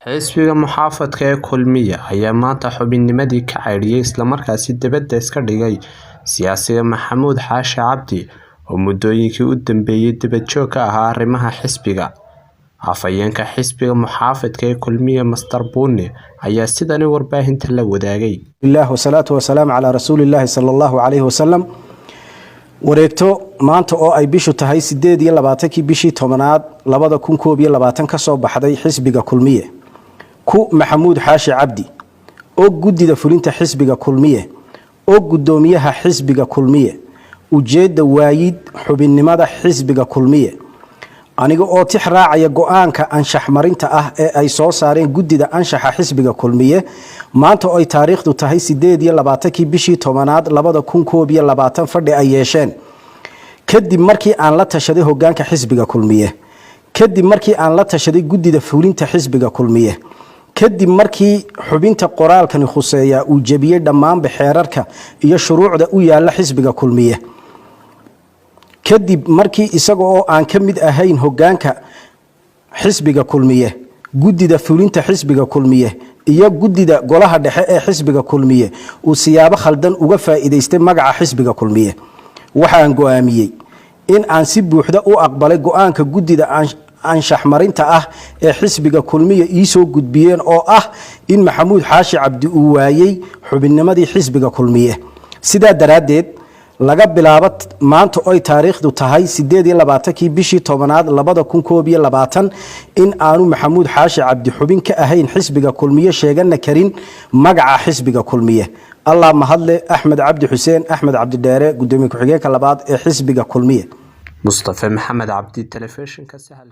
xisbiga muxaafadka ee Kulmiye ayaa maanta xubinnimadii ka cayriyay isla markaasi dibadda iska dhigay siyaasiga Maxamuud Xaashi Cabdi oo muddooyinkii u dambeeyay dibad joog ka ahaa arrimaha xisbiga. Afhayeenka xisbiga muxaafadka ee Kulmiye Mastar Buune ayaa sidani warbaahinta la wadaagay. Ilaahu salaatu wa salaam ala rasuulillahi sallallahu alayhi wa sallam. wareegto maanta oo ay bishu tahay 28 bishii 10aad 2021 ka soo baxday xisbiga Kulmiye ku Maxamuud Xaashi Cabdi oo gudida fulinta xisbiga Kulmiye oo gudoomiyaha xisbiga Kulmiye ujeeda waayid xubinnimada xisbiga Kulmiye aniga oo tix raacaya go'aanka anshax marinta ah ee ay soo saareen gudida anshaxa xisbiga Kulmiye maanta oo ay taariikhdu tahay 28 bishii 10aad 2021 fadhi ay yeesheen kadib markii aan la tashaday hoggaanka xisbiga Kulmiye kadib markii aan la tashaday gudida fulinta xisbiga Kulmiye kadib markii xubinta qoraalkani khuseeya uu jabiyay dhammaan xeerarka iyo shuruucda u yaala xisbiga Kulmiye kadib markii isaga oo aan ka mid ahayn hoggaanka xisbiga Kulmiye gudida fulinta xisbiga Kulmiye iyo gudida golaha dhexe ee xisbiga Kulmiye uu siyaabo khaldan uga faa'iideystay magaca xisbiga Kulmiye waxaan go'aamiyay in aan si buuxda u aqbalay go'aanka gudida anshax marinta ah ee xisbiga Kulmiye ii soo gudbiyeen oo ah in Maxamuud Xaashi Cabdi uu waayay xubinnimadii xisbiga Kulmiye sida daraadeed laga bilaabo maanta oo ay taariikhdu tahay 28 bishii 10aad 2021 in aanu Maxamuud Xaashi Cabdi xubin ka ahayn xisbiga Kulmiye sheegana karin magaca xisbiga Kulmiye Allah mahadle Axmed Cabdi Xuseen Axmed Cabdi Dheere gudoomiye ku-xigeenka labaad ee xisbiga Kulmiye Mustafa Maxamed Cabdi telefishinka Sahal.